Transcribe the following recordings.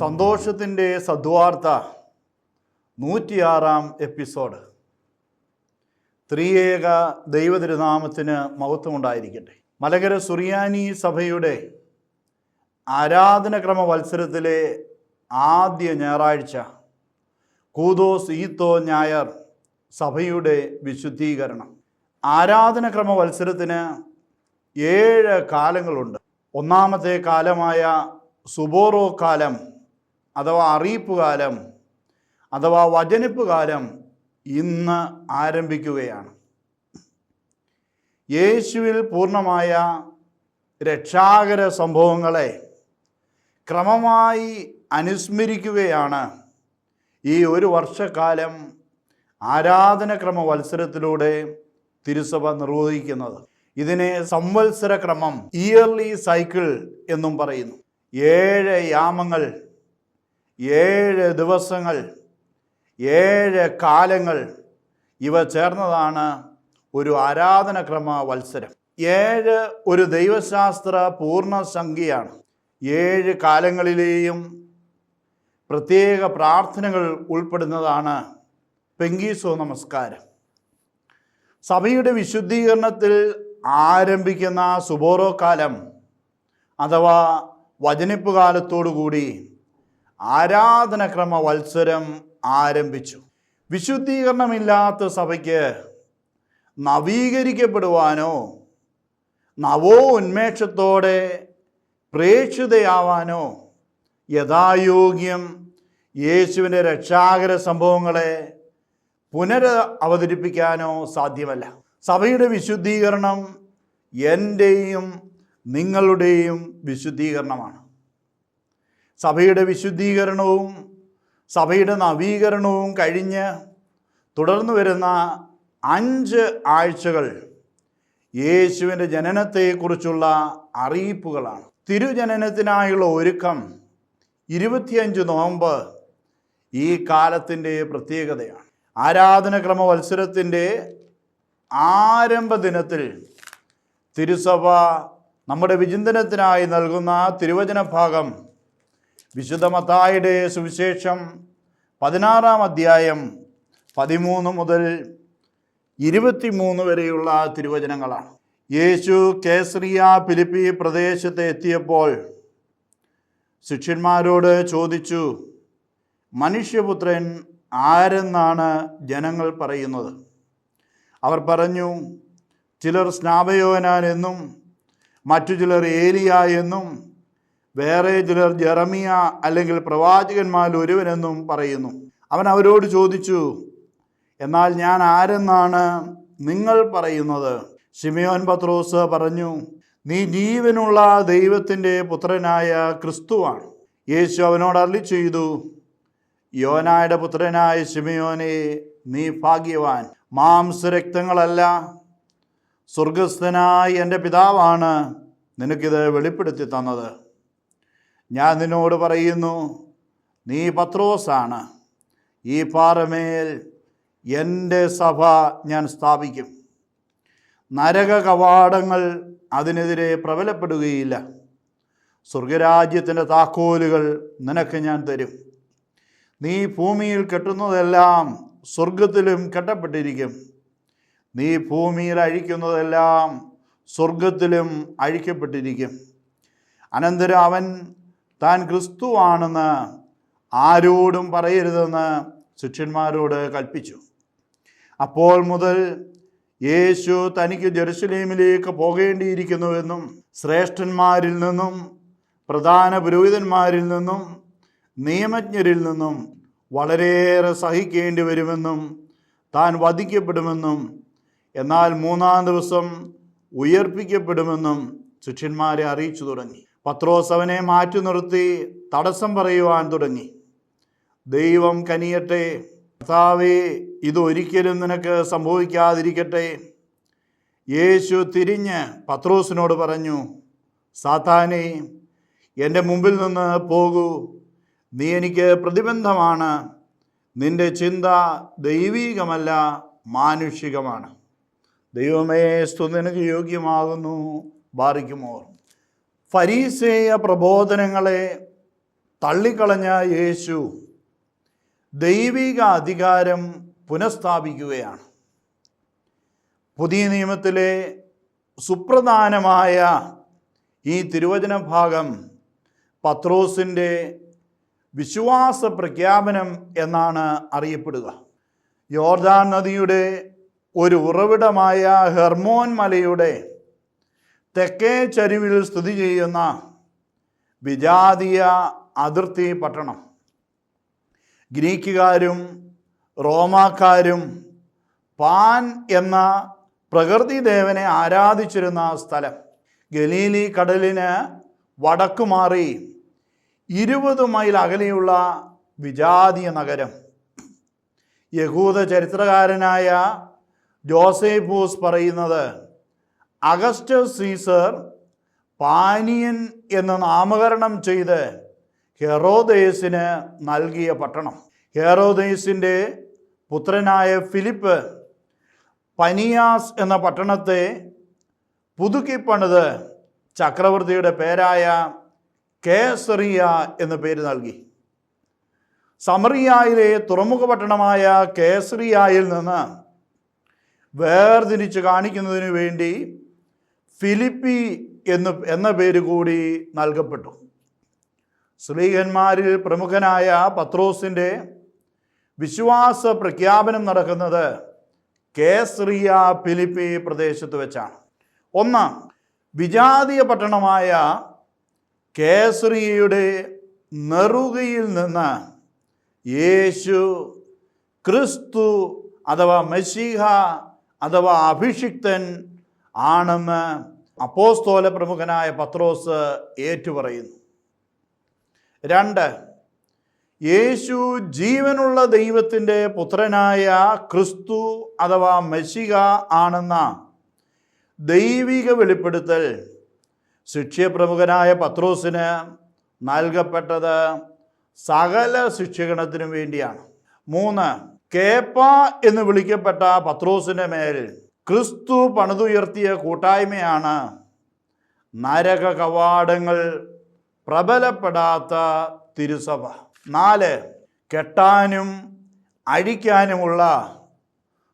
സന്തോഷത്തിൻ്റെ സദ്വാർത്ത 106 എപ്പിസോഡ്. ത്രിയേക ദൈവതിരുനാമത്തിന് മഹത്വമുണ്ടായിരിക്കട്ടെ. മലങ്കര സുറിയാനി സഭയുടെ ആരാധനക്രമ വത്സരത്തിലെ ആദ്യ ഞായറാഴ്ച കൂദോസ് ഈത്തോ ഞായർ സഭയുടെ വിശുദ്ധീകരണം. ആരാധനക്രമ വത്സരത്തിന് 7 കാലങ്ങളുണ്ട്. ഒന്നാമത്തെ കാലമായ സുബോറോ കാലം അഥവാ അറിയിപ്പ് കാലം അഥവാ വചനിപ്പ് കാലം ഇന്ന് ആരംഭിക്കുകയാണ്. യേശുവിൽ പൂർണ്ണമായ രക്ഷാകര സംഭവങ്ങളെ ക്രമമായി അനുസ്മരിക്കുകയാണ് ഈ ഒരു വർഷക്കാലം ആരാധനക്രമ വത്സരത്തിലൂടെ തിരുസഭ നിർവഹിക്കുന്നത്. ഇതിനെ സംവത്സര ക്രമം, ഇയർലി സൈക്കിൾ എന്നും പറയുന്നു. 7 യാമങ്ങൾ, 7 ദിവസങ്ങൾ, 7 കാലങ്ങൾ ഇവ ചേർന്നതാണ് ഒരു ആരാധനക്രമ വത്സരം. 7 ഒരു ദൈവശാസ്ത്ര പൂർണ്ണസംഖ്യയാണ്. 7 കാലങ്ങളിലെയും പ്രത്യേക പ്രാർത്ഥനകൾ ഉൾപ്പെടുന്നതാണ് പെങ്കീസോ നമസ്കാരം. സഭയുടെ വിശുദ്ധീകരണത്തിൽ ആരംഭിക്കുന്ന സുബോറോ കാലം അഥവാ വചനിപ്പ് കാലത്തോടുകൂടി ആരാധനക്രമ വത്സരം ആരംഭിച്ചു. വിശുദ്ധീകരണമില്ലാത്ത സഭയ്ക്ക് നവീകരിക്കപ്പെടുവാനോ നവോന്മേഷത്തോടെ പ്രേക്ഷിതയാവാനോ യഥായോഗ്യം യേശുവിൻ്റെ രക്ഷാകര സംഭവങ്ങളെ അവതരിപ്പിക്കാനോ സാധ്യമല്ല. സഭയുടെ വിശുദ്ധീകരണം എൻ്റെയും നിങ്ങളുടെയും വിശുദ്ധീകരണമാണ്. സഭയുടെ വിശുദ്ധീകരണവും സഭയുടെ നവീകരണവും കഴിഞ്ഞ് തുടർന്നു വരുന്ന 5 ആഴ്ചകൾ യേശുവിൻ്റെ ജനനത്തെക്കുറിച്ചുള്ള അറിയിപ്പുകളാണ്. തിരുജനനത്തിനായുള്ള ഒരുക്കം 25 നോമ്പ് ഈ കാലത്തിൻ്റെ പ്രത്യേകതയാണ്. ആരാധനക്രമ വത്സരത്തിൻ്റെ ആരംഭ ദിനത്തിൽ തിരുസഭ നമ്മുടെ വിചിന്തനത്തിനായി നൽകുന്ന തിരുവചന ഭാഗം വിശുദ്ധ മത്തായിയുടെ സുവിശേഷം 16-ാം അധ്യായം 13 മുതൽ 23 വരെയുള്ള തിരുവചനങ്ങളാണ്. യേശു കേസറിയ ഫിലിപ്പി പ്രദേശത്ത് എത്തിയപ്പോൾ ശിഷ്യന്മാരോട് ചോദിച്ചു, മനുഷ്യപുത്രൻ ആരെന്നാണ് ജനങ്ങൾ പറയുന്നത്? അവർ പറഞ്ഞു, ചിലർ സ്നാപയോനാൻ എന്നും മറ്റു ചിലർ ഏലിയ എന്നും വേറെ ചിലർ ജെറമിയ അല്ലെങ്കിൽ പ്രവാചകന്മാരിൽ ഒരുവനെന്നും പറയുന്നു. അവൻ അവരോട് ചോദിച്ചു, എന്നാൽ ഞാൻ ആരെന്നാണ് നിങ്ങൾ പറയുന്നത്? ശിമയോൻ പത്രോസ് പറഞ്ഞു, നീ ജീവനുള്ള ദൈവത്തിൻ്റെ പുത്രനായ ക്രിസ്തുവാണ്. യേശു അവനോട് അരുളി ചെയ്തു, യോനായുടെ പുത്രനായ ശിമയോനെ, നീ ഭാഗ്യവാൻ. മാംസരക്തങ്ങളല്ല, സ്വർഗസ്ഥനായ എൻ്റെ പിതാവാണ് നിനക്കിത് വെളിപ്പെടുത്തി തന്നത്. ഞാൻ നിന്നോട് പറയുന്നു, നീ പത്രോസാണ്. ഈ പാറമേൽ എൻ്റെ സഭ ഞാൻ സ്ഥാപിക്കും. നരക കവാടങ്ങൾ അതിനെതിരെ പ്രബലപ്പെടുകയില്ല. സ്വർഗരാജ്യത്തിൻ്റെ താക്കോലുകൾ നിനക്ക് ഞാൻ തരും. നീ ഭൂമിയിൽ കെട്ടുന്നതെല്ലാം സ്വർഗത്തിലും കെട്ടപ്പെട്ടിരിക്കും. നീ ഭൂമിയിൽ അഴിക്കുന്നതെല്ലാം സ്വർഗത്തിലും അഴിക്കപ്പെട്ടിരിക്കും. അനന്തരം അവൻ താൻ ക്രിസ്തുവാണെന്ന് ആരോടും പറയരുതെന്ന് ശിഷ്യന്മാരോട് കൽപ്പിച്ചു. അപ്പോൾ മുതൽ യേശു തനിക്ക് ജെറുസലേമിലേക്ക് പോകേണ്ടിയിരിക്കുന്നുവെന്നും ശ്രേഷ്ഠന്മാരിൽ നിന്നും പ്രധാന പുരോഹിതന്മാരിൽ നിന്നും നിയമജ്ഞരിൽ നിന്നും വളരെയേറെ സഹിക്കേണ്ടി വരുമെന്നും താൻ വധിക്കപ്പെടുമെന്നും എന്നാൽ 3-ാം ദിവസം ഉയർപ്പിക്കപ്പെടുമെന്നും ശിഷ്യന്മാരെ അറിയിച്ചു തുടങ്ങി. പത്രോസ് അവനെ മാറ്റി നിർത്തി തടസ്സം പറയുവാൻ തുടങ്ങി. ദൈവം കനിയട്ടെ, കർത്താവേ, ഇതൊരിക്കലും നിനക്ക് സംഭവിക്കാതിരിക്കട്ടെ. യേശു തിരിഞ്ഞ് പത്രോസിനോട് പറഞ്ഞു, സാത്താനേ, എൻ്റെ മുമ്പിൽ നിന്ന് പോകൂ. നീ എനിക്ക് പ്രതിബന്ധമാണ്. നിന്റെ ചിന്ത ദൈവീകമല്ല, മാനുഷികമാണ്. ദൈവമേ, സ്തുതിക്ക് യോഗ്യമാകുന്നു. ബാറിക്കുമോർ. ഫരീസേയ പ്രബോധനങ്ങളെ തള്ളിക്കളഞ്ഞ യേശു ദൈവിക അധികാരം പുനഃസ്ഥാപിക്കുകയാണ്. പുതിയ നിയമത്തിലെ സുപ്രധാനമായ ഈ തിരുവചന ഭാഗം പത്രോസിൻ്റെ വിശ്വാസ പ്രഖ്യാപനം എന്നാണ് അറിയപ്പെടുക. യോർദാൻ നദിയുടെ ഒരു ഉറവിടമായ ഹെർമോൻ മലയുടെ തെക്കേ ചരിവിൽ സ്ഥിതി ചെയ്യുന്ന വിജാതീയ അതിർത്തി പട്ടണം. ഗ്രീക്കുകാരും റോമാക്കാരും പാൻ എന്ന പ്രകൃതി ദേവനെ ആരാധിച്ചിരുന്ന സ്ഥലം. ഗലീലി കടലിന് വടക്കുമാറി 20 മൈൽ അകലെയുള്ള വിജാതീയ നഗരം. യഹൂദ ചരിത്രകാരനായ ജോസേഫൂസ് പറയുന്നത് അഗസ്റ്റസ് സീസർ പാനിയൻ എന്ന് നാമകരണം ചെയ്ത് ഹെറോദേസിന് നൽകിയ പട്ടണം. ഹെറോദേസിൻ്റെ പുത്രനായ ഫിലിപ്പ് പനിയാസ് എന്ന പട്ടണത്തെ പുതുക്കിപ്പണിത് ചക്രവർത്തിയുടെ പേരായ കേസറിയ എന്ന പേര് നൽകി. സമറിയായിലെ തുറമുഖ പട്ടണമായ കേസറിയായിൽ നിന്ന് വേർതിരിച്ച് കാണിക്കുന്നതിന് വേണ്ടി ഫിലിപ്പി എന്ന പേര് കൂടി നൽകപ്പെട്ടു. സ്ലീഹന്മാരിൽ പ്രമുഖനായ പത്രോസിൻ്റെ വിശ്വാസ പ്രഖ്യാപനം നടക്കുന്നത് കേസറിയ ഫിലിപ്പി പ്രദേശത്ത് വെച്ചാണ്. ഒന്ന്, വിജാതീയ പട്ടണമായ കേസറിയയുടെ നെറുകയിൽ നിന്ന് യേശു ക്രിസ്തു അഥവാ മെശീഹ അഥവാ അഭിഷിക്തൻ ആണെന്ന് അപ്പോസ്തോല പ്രമുഖനായ പത്രോസ് ഏറ്റുപറയുന്നു. 2, യേശു ജീവനുള്ള ദൈവത്തിൻ്റെ പുത്രനായ ക്രിസ്തു അഥവാ മെശിഹ ആണെന്ന ദൈവിക വെളിപ്പെടുത്തൽ ശിഷ്യപ്രമുഖനായ പത്രോസിന് നൽകപ്പെട്ടത് സകല ശിക്ഷകണത്തിനും വേണ്ടിയാണ്. 3, കേപ്പ എന്ന് വിളിക്കപ്പെട്ട പത്രോസിൻ്റെ മേൽ ക്രിസ്തു പണിതുയർത്തിയ കൂട്ടായ്മയാണ് നരക കവാടങ്ങൾ പ്രബലപ്പെടാത്ത തിരുസഭ. 4, കെട്ടാനും അഴിക്കാനുമുള്ള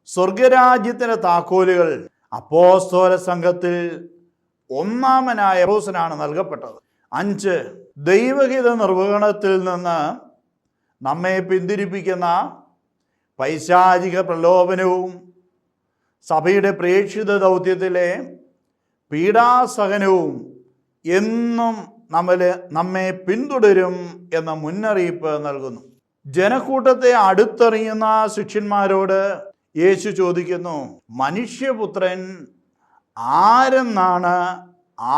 സ്വർഗരാജ്യത്തിൻ്റെ താക്കോലുകൾ അപ്പോസ്തോല സംഘത്തിൽ ഒന്നാമനായ പത്രോസിനാണ് നൽകപ്പെട്ടത്. 5, ദൈവഹിത നിർവഹണത്തിൽ നിന്ന് നമ്മെ പിന്തിരിപ്പിക്കുന്ന പൈശാചിക പ്രലോഭനവും സഭയുടെ പ്രേക്ഷിത ദൗത്യത്തിലെ പീഡാസഹനവും എന്നും നമ്മെ പിന്തുടരും എന്ന മുന്നറിയിപ്പ് നൽകുന്നു. ജനക്കൂട്ടത്തെ അടുത്തറിയുന്ന ശിഷ്യന്മാരോട് യേശു ചോദിക്കുന്നു, മനുഷ്യപുത്രൻ ആരെന്നാണ്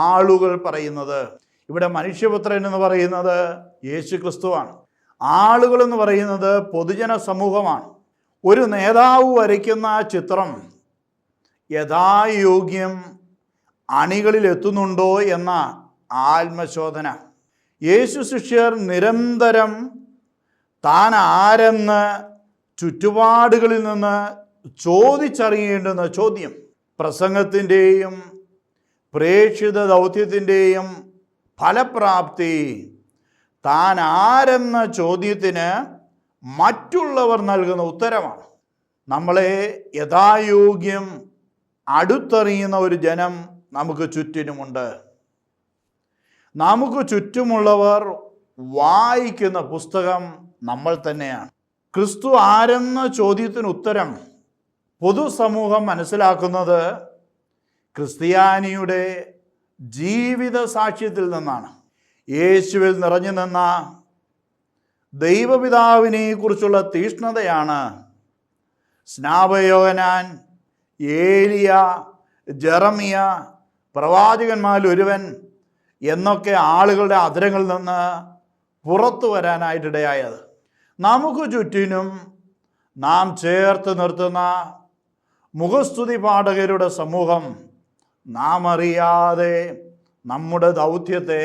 ആളുകൾ പറയുന്നത്? ഇവിടെ മനുഷ്യപുത്രൻ എന്ന് പറയുന്നത് യേശു ക്രിസ്തുവാണ്. ആളുകൾ എന്ന് പറയുന്നത് പൊതുജന സമൂഹമാണ്. ഒരു നേതാവ് വരയ്ക്കുന്ന ചിത്രം യഥായോഗ്യം അണികളിൽ എത്തുന്നുണ്ടോ എന്ന ആത്മശോധന. യേശു ശിഷ്യർ നിരന്തരം താൻ ആരെന്ന് ചുറ്റുപാടുകളിൽ നിന്ന് ചോദിച്ചറിയേണ്ടുന്ന ചോദ്യം. പ്രസംഗത്തിൻ്റെയും പ്രേക്ഷിത ദൗത്യത്തിൻ്റെയും ഫലപ്രാപ്തി താൻ ആരെന്ന ചോദ്യത്തിന് മറ്റുള്ളവർ നൽകുന്ന ഉത്തരമാണ്. നമ്മളെ യഥായോഗ്യം അടുത്തറിയുന്ന ഒരു ജനം നമുക്ക് ചുറ്റിനുമുണ്ട്. നമുക്ക് ചുറ്റുമുള്ളവർ വായിക്കുന്ന പുസ്തകം നമ്മൾ തന്നെയാണ്. ക്രിസ്തു ആരെന്ന ചോദ്യത്തിന് ഉത്തരം പൊതുസമൂഹം മനസ്സിലാക്കുന്നത് ക്രിസ്ത്യാനിയുടെ ജീവിത സാക്ഷ്യത്തിൽ നിന്നാണ്. യേശുവിൽ നിറഞ്ഞു നിന്ന ദൈവപിതാവിനെ കുറിച്ചുള്ള തീഷ്ണതയാണ് സ്നാപകയോഹന്നാൻ, ഏലിയ, ജെറമിയ, പ്രവാചകന്മാരിൽ ഒരുവൻ എന്നൊക്കെ ആളുകളുടെ അധരങ്ങളിൽ നിന്ന് പുറത്തു വരാനായിട്ടിടയായത്. നമുക്ക് ചുറ്റിനും നാം ചേർത്ത് നിർത്തുന്ന മുഖസ്തുതി പാഠകരുടെ സമൂഹം നാം അറിയാതെ നമ്മുടെ ദൗത്യത്തെ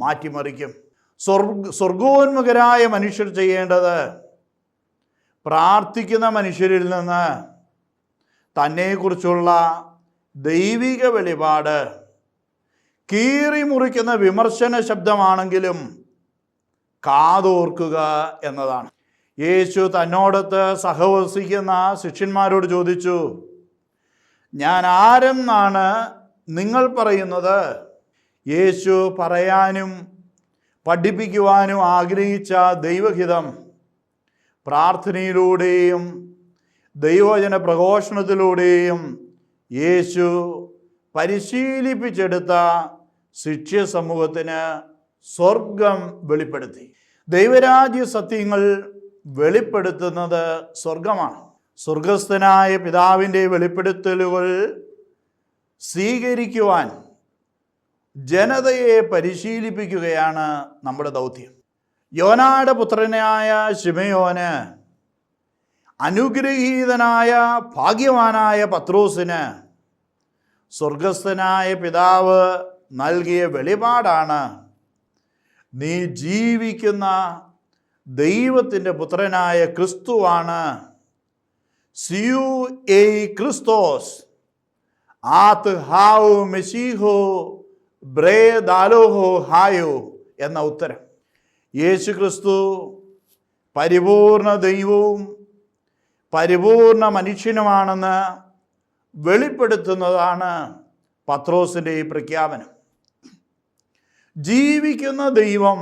മാറ്റിമറിക്കും. സ്വർഗോന്മുഖരായ മനുഷ്യർ ചെയ്യേണ്ടത് പ്രാർത്ഥിക്കുന്ന മനുഷ്യരിൽ നിന്ന് തന്നെക്കുറിച്ചുള്ള ദൈവിക വെളിപാട് കീറി മുറിക്കുന്ന വിമർശന ശബ്ദമാണെങ്കിലും കാതോർക്കുക എന്നതാണ്. യേശു തന്നോടൊത്ത് സഹവസിക്കുന്ന ശിഷ്യന്മാരോട് ചോദിച്ചു, ഞാൻ ആരെന്നാണ് നിങ്ങൾ പറയുന്നത്? യേശു പറയാനും പഠിപ്പിക്കുവാനും ആഗ്രഹിച്ച ദൈവഹിതം പ്രാർത്ഥനയിലൂടെയും ദൈവവചന പ്രഘോഷണത്തിലൂടെയും യേശു പരിശീലിപ്പിച്ചെടുത്ത ശിഷ്യ സമൂഹത്തിന് സ്വർഗം വെളിപ്പെടുത്തി. ദൈവരാജ്യ സത്യങ്ങൾ വെളിപ്പെടുത്തുന്നത് സ്വർഗമാണ്. സ്വർഗസ്ഥനായ പിതാവിൻ്റെ വെളിപ്പെടുത്തലുകൾ സ്വീകരിക്കുവാൻ ജനതയെ പരിശീലിപ്പിക്കുകയാണ് നമ്മുടെ ദൗത്യം. യോനായുടെ പുത്രനായ ശിമയോന്, അനുഗ്രഹീതനായ ഭാഗ്യവാനായ പത്രോസിന് സ്വർഗസ്ഥനായ പിതാവ് നൽകിയ വെളിപാടാണ്, നീ ജീവിക്കുന്ന ദൈവത്തിൻ്റെ പുത്രനായ ക്രിസ്തുവാണ്. സിയു എയ് ക്രിസ്തോസ് ആത് ഹാവു മെസീഹോ ബ്രേ ദാലോഹോ ഹായോ എന്ന ഉത്തരം. യേശു ക്രിസ്തു പരിപൂർണ ദൈവവും പരിപൂർണ മനുഷ്യനുമാണെന്ന് വെളിപ്പെടുത്തുന്നതാണ് പത്രോസിൻ്റെ ഈ പ്രഖ്യാപനം. ജീവിക്കുന്ന ദൈവം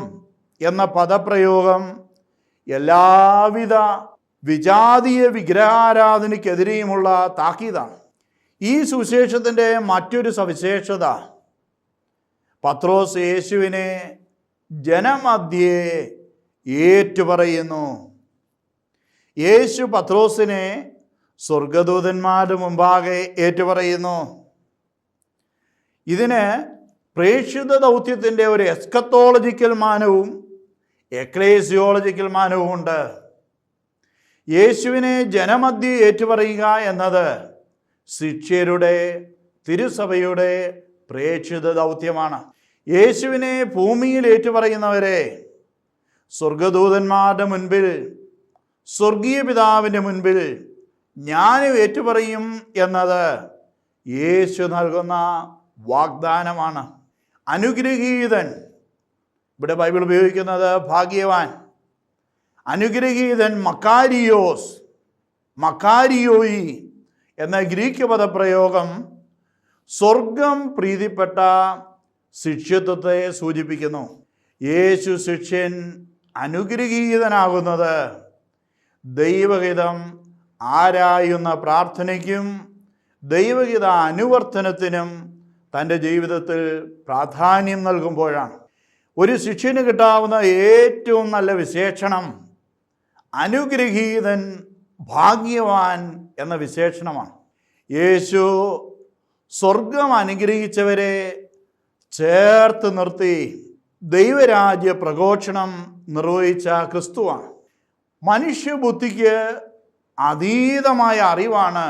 എന്ന പദപ്രയോഗം എല്ലാവിധ വിജാതീയ വിഗ്രഹാരാധനയ്ക്കെതിരെയുമുള്ള താക്കീതാണ്. ഈ സുവിശേഷത്തിൻ്റെ മറ്റൊരു സവിശേഷത, പത്രോസ് യേശുവിനെ ജനമധ്യേ ഏറ്റുപറയുന്നു. യേശു പത്രോസിനെ സ്വർഗദൂതന്മാരുടെ മുമ്പാകെ ഏറ്റുപറയുന്നു. ഇതിന് പ്രേക്ഷിത ദൗത്യത്തിൻ്റെ ഒരു എസ്കത്തോളജിക്കൽ മാനവും എക്ലേസിയോളജിക്കൽ മാനവും ഉണ്ട്. യേശുവിനെ ജനമധ്യേ ഏറ്റുപറയുക എന്നത് ശിഷ്യരുടെ, തിരുസഭയുടെ പ്രേക്ഷിത ദൗത്യമാണ്. യേശുവിനെ ഭൂമിയിൽ ഏറ്റുപറയുന്നവരെ സ്വർഗദൂതന്മാരുടെ മുൻപിൽ, സ്വർഗീയ പിതാവിൻ്റെ മുൻപിൽ ഞാനും ഏറ്റുപറയും എന്നത് യേശു നൽകുന്ന വാഗ്ദാനമാണ്. അനുഗ്രഹീതൻ, ഇവിടെ ബൈബിൾ ഉപയോഗിക്കുന്നത് ഭാഗ്യവാൻ. അനുഗ്രഹീതൻ മക്കാരിയോസ്, മക്കാരിയോയി എന്ന ഗ്രീക്ക് പദപ്രയോഗം സ്വർഗം പ്രീതിപ്പെട്ട ശിഷ്യത്വത്തെ സൂചിപ്പിക്കുന്നു. യേശു ശിഷ്യൻ അനുഗ്രഹീതനാകുന്നത് ദൈവഹിതം ആരായുന്ന പ്രാർത്ഥനയ്ക്കും ദൈവഹിത അനുവർത്തനത്തിനും തൻ്റെ ജീവിതത്തിൽ പ്രാധാന്യം നൽകുമ്പോഴാണ്. ഒരു ശിഷ്യന് കിട്ടാവുന്ന ഏറ്റവും നല്ല വിശേഷണം അനുഗ്രഹീതൻ, ഭാഗ്യവാൻ എന്ന വിശേഷണമാണ്. യേശു സ്വർഗം അനുഗ്രഹിച്ചവരെ ചേർത്ത് നിർത്തി ദൈവരാജ്യ പ്രഘോഷണം നിർവഹിച്ച ക്രിസ്തുവാണ്. മനുഷ്യബുദ്ധിക്ക് അതീതമായ അറിവാണ്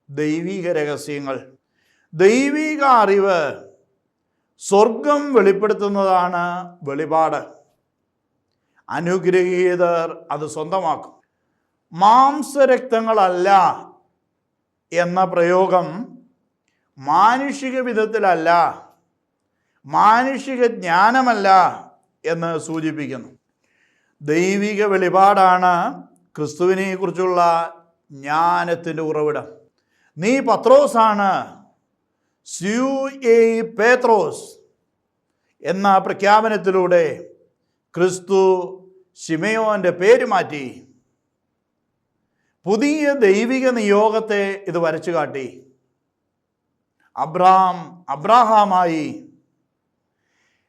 ദൈവിക രഹസ്യങ്ങൾ. ദൈവിക അറിവ് സ്വർഗം വെളിപ്പെടുത്തുന്നതാണ് വെളിപാട്. അനുഗ്രഹീതർ അത് സ്വന്തമാക്കും. മാംസരക്തങ്ങളല്ല എന്ന പ്രയോഗം മാനുഷിക വിധത്തിലല്ല, മാനുഷിക ജ്ഞാനമല്ല എന്ന് സൂചിപ്പിക്കുന്നു. ദൈവിക വെളിപാടാണ് ക്രിസ്തുവിനെ കുറിച്ചുള്ള ജ്ഞാനത്തിൻ്റെ ഉറവിടം. നീ പത്രോസാണ്, സ്യൂ എയ് പേത്രോസ് എന്ന പ്രഖ്യാപനത്തിലൂടെ ക്രിസ്തു ശിമയോൻ്റെ പേര് മാറ്റി. പുതിയ ദൈവിക നിയോഗത്തെ ഇത് വരച്ചു കാട്ടി. അബ്രഹാം അബ്രാഹാമായി,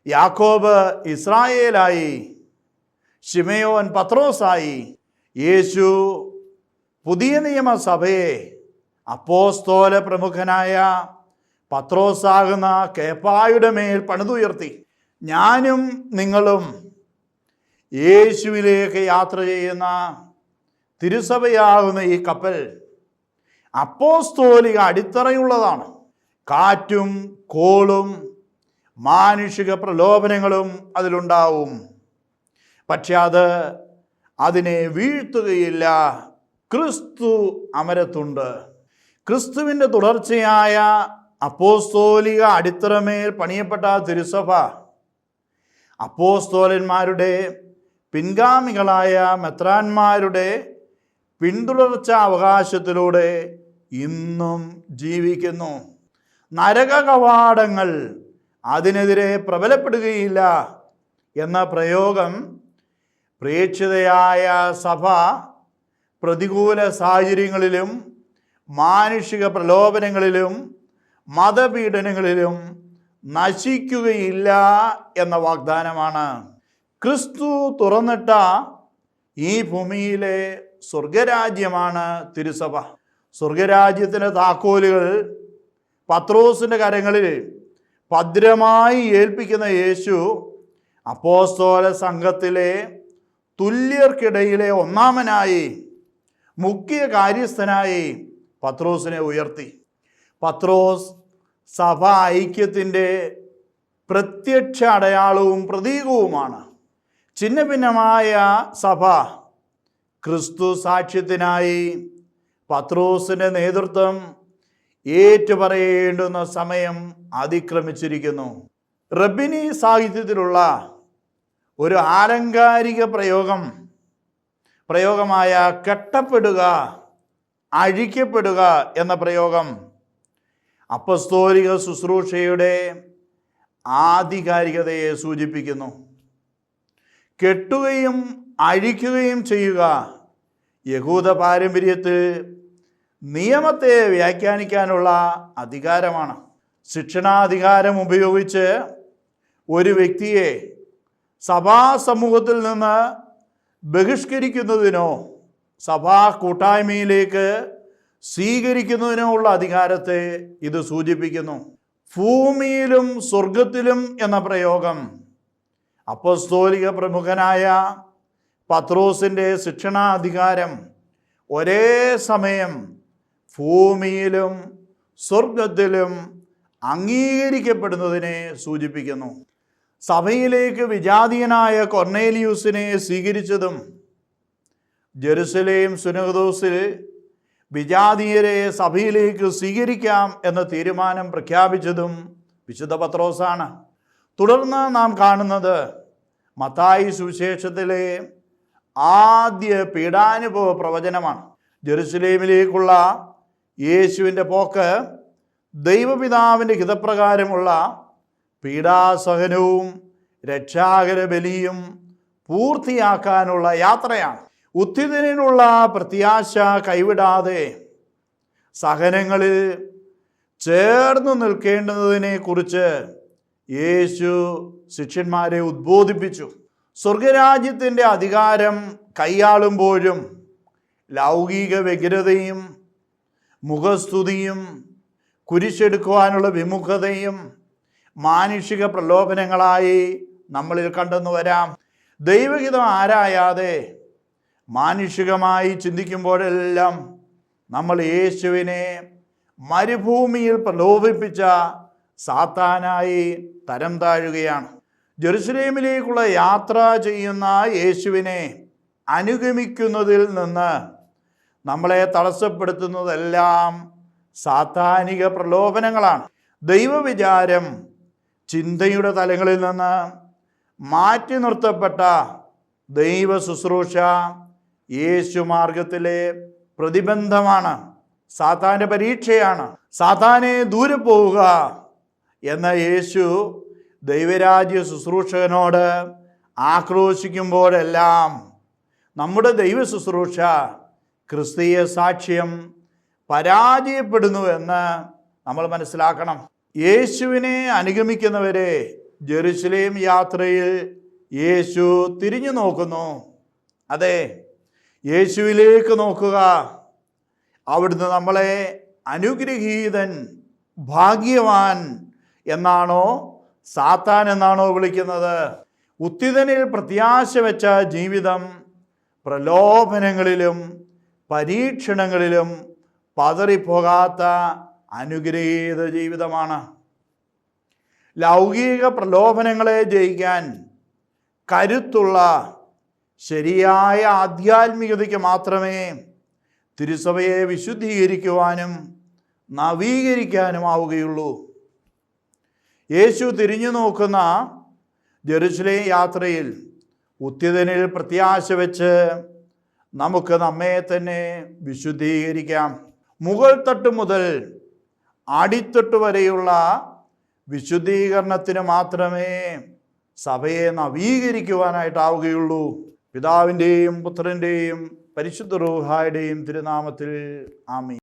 യാക്കോബ് ഇസ്രായേലായി, ശിമയോൻ പത്രോസായി. യേശു പുതിയ നിയമസഭയെ അപ്പോസ്തോല പ്രമുഖനായ പത്രോസാകുന്ന കേഫായുടെ മേൽ പണിതുയർത്തി. ഞാനും നിങ്ങളും യേശുവിലേക്ക് യാത്ര ചെയ്യുന്ന തിരുസഭയാകുന്ന ഈ കപ്പൽ അപ്പോസ്തോലിക അടിത്തറയുള്ളതാണ്. കാറ്റും കോളും മാനുഷിക പ്രലോഭനങ്ങളും അതിലുണ്ടാവും, പക്ഷെ അതിനെ വീഴ്ത്തുകയില്ല. ക്രിസ്തു അമരത്തുണ്ട്. ക്രിസ്തുവിൻ്റെ തുടർച്ചയായ അപ്പോസ്തോലിക അടിത്തറമേൽ പണിയപ്പെട്ട തിരുസഭ അപ്പോസ്തോലന്മാരുടെ പിൻഗാമികളായ മെത്രാന്മാരുടെ പിന്തുടർച്ച അവകാശത്തിലൂടെ ഇന്നും ജീവിക്കുന്നു. നരക കവാടങ്ങൾ അതിനെതിരെ പ്രബലപ്പെടുകയില്ല എന്ന പ്രയോഗം പ്രേക്ഷിതയായ സഭ പ്രതികൂല സാഹചര്യങ്ങളിലും മാനുഷിക പ്രലോഭനങ്ങളിലും മതപീഡനങ്ങളിലും നശിക്കുകയില്ല എന്ന വാഗ്ദാനമാണ്. ക്രിസ്തു തുറന്നിട്ട ഈ ഭൂമിയിലെ സ്വർഗരാജ്യമാണ് തിരുസഭ. സ്വർഗരാജ്യത്തിൻ്റെ താക്കോലുകൾ പത്രോസിൻ്റെ കരങ്ങളിൽ ഭദ്രമായി ഏൽപ്പിക്കുന്ന യേശു അപ്പോസ്തല സംഘത്തിലെ തുല്യർക്കിടയിലെ ഒന്നാമനായി മുഖ്യ കാര്യസ്ഥനായി പത്രോസിനെ ഉയർത്തി. പത്രോസ് സഭ ഐക്യത്തിൻ്റെ പ്രത്യക്ഷ അടയാളവും പ്രതീകവുമാണ്. ഛിന്ന ഭിന്നമായ സഭ ക്രിസ്തു സാക്ഷ്യത്തിനായി പത്രോസിൻ്റെ നേതൃത്വം ഏറ്റുപറയേണ്ടുന്ന സമയം അതിക്രമിച്ചിരിക്കുന്നു. റബ്ബിനി സാഹിത്യത്തിലുള്ള ഒരു ആലങ്കാരിക പ്രയോഗമായ കെട്ടപ്പെടുക, അഴിക്കപ്പെടുക എന്ന പ്രയോഗം അപ്പസ്തോലിക ശുശ്രൂഷയുടെ ആധികാരികതയെ സൂചിപ്പിക്കുന്നു. കെട്ടുകയും അഴിക്കുകയും ചെയ്യുക യഹൂദ പാരമ്പര്യത്തിൽ നിയമത്തെ വ്യാഖ്യാനിക്കാനുള്ള അധികാരമാണ്. ശിക്ഷണാധികാരം ഉപയോഗിച്ച് ഒരു വ്യക്തിയെ സഭാസമൂഹത്തിൽ നിന്ന് ബഹിഷ്കരിക്കുന്നതിനോ സഭാ കൂട്ടായ്മയിലേക്ക് സ്വീകരിക്കുന്നതിനോ ഉള്ള അധികാരത്തെ ഇത് സൂചിപ്പിക്കുന്നു. ഭൂമിയിലും സ്വർഗത്തിലും എന്ന പ്രയോഗം അപ്പസ്തോലിക പ്രമുഖനായ പത്രോസിൻ്റെ ശിക്ഷണാധികാരം ഒരേ സമയം ഭൂമിയിലും സ്വർഗത്തിലും അംഗീകരിക്കപ്പെടുന്നതിനെ സൂചിപ്പിക്കുന്നു. സഭയിലേക്ക് വിജാതീയനായ കൊർണേലിയൂസിനെ സ്വീകരിച്ചതും ജെറുസലേം സുനഹദോസിൽ വിജാതീയരെ സഭയിലേക്ക് സ്വീകരിക്കാം എന്ന തീരുമാനം പ്രഖ്യാപിച്ചതും വിശുദ്ധ പത്രോസാണ്. തുടർന്ന് നാം കാണുന്നത് മത്തായി സുവിശേഷത്തിലെ ആദ്യ പീഡാനുഭവ പ്രവചനമാണ്. ജെറുസലേമിലേക്കുള്ള യേശുവിൻ്റെ പോക്ക് ദൈവപിതാവിൻ്റെ ഹിതപ്രകാരമുള്ള പീഡാസഹനവും രക്ഷാകര ബലിയും പൂർത്തിയാക്കാനുള്ള യാത്രയാണ്. ഉത്ഥിതനിലുള്ള പ്രത്യാശ കൈവിടാതെ സഹനങ്ങളിൽ ചേർന്നു നിൽക്കേണ്ടതിനെ കുറിച്ച് യേശു ശിഷ്യന്മാരെ ഉദ്ബോധിപ്പിച്ചു. സ്വർഗരാജ്യത്തിൻ്റെ അധികാരം കൈയാളുമ്പോഴും ലൗകിക വ്യഗ്രതയും മുഖസ്തുതിയും കുരിശെടുക്കുവാനുള്ള വിമുഖതയും മാനുഷിക പ്രലോഭനങ്ങളായി നമ്മളിൽ കണ്ടെന്നു വരാം. ദൈവഹിതം ആരായാതെ മാനുഷികമായി ചിന്തിക്കുമ്പോഴെല്ലാം നമ്മൾ യേശുവിനെ മരുഭൂമിയിൽ പ്രലോഭിപ്പിച്ച സാത്താനായി തരം താഴുകയാണ്. ജെറുസലേമിലേക്കുള്ള യാത്ര ചെയ്യുന്ന യേശുവിനെ അനുഗമിക്കുന്നതിൽ നിന്ന് നമ്മളെ തടസ്സപ്പെടുത്തുന്നതെല്ലാം സാത്താനിക പ്രലോഭനങ്ങളാണ്. ദൈവവിചാരം ചിന്തയുടെ തലങ്ങളിൽ നിന്ന് മാറ്റി നിർത്തപ്പെട്ട ദൈവ ശുശ്രൂഷ യേശു മാർഗത്തിലെ പ്രതിബന്ധമാണ്, സാത്താൻ്റെ പരീക്ഷയാണ്. സാത്താനെ ദൂരെ പോവുക എന്ന യേശു ദൈവരാജ്യ ശുശ്രൂഷകനോട് ആക്രോശിക്കുമ്പോഴെല്ലാം നമ്മുടെ ദൈവ ശുശ്രൂഷ, ക്രിസ്തീയ സാക്ഷ്യം പരാജയപ്പെടുന്നുവെന്ന് നമ്മൾ മനസ്സിലാക്കണം. യേശുവിനെ അനുഗമിക്കുന്നവരെ ജെറുസലേം യാത്രയിൽ യേശു തിരിഞ്ഞു നോക്കുന്നു. അതെ, യേശുവിലേക്ക് നോക്കുക. അവിടുന്ന് നമ്മളെ അനുഗ്രഹീതൻ, ഭാഗ്യവാൻ എന്നാണോ സാത്താൻ എന്നാണോ വിളിക്കുന്നത്? ഉത്ഥിതനിൽ പ്രത്യാശ വെച്ച ജീവിതം പ്രലോഭനങ്ങളിലും പരീക്ഷണങ്ങളിലും പതറിപ്പോകാത്ത അനുഗ്രഹീത ജീവിതമാണ്. ലൗകിക പ്രലോഭനങ്ങളെ ജയിക്കാൻ കരുത്തുള്ള ശരിയായ ആധ്യാത്മികതയ്ക്ക് മാത്രമേ തിരുസഭയെ വിശുദ്ധീകരിക്കുവാനും നവീകരിക്കാനും ആവുകയുള്ളൂ. യേശു തിരിഞ്ഞു നോക്കുന്ന ജെറുസലേം യാത്രയിൽ ഉത്തിതനിൽ പ്രത്യാശ വെച്ച് നമുക്ക് നമ്മെ തന്നെ വിശുദ്ധീകരിക്കാം. മുകൾ തട്ട് മുതൽ അടിത്തട്ട് വരെയുള്ള വിശുദ്ധീകരണത്തിന് മാത്രമേ സഭയെ നവീകരിക്കുവാനായിട്ടാവുകയുള്ളൂ. പിതാവിൻ്റെയും പുത്രൻ്റെയും പരിശുദ്ധ റൂഹായുടെയും തിരുനാമത്തിൽ ആമീൻ.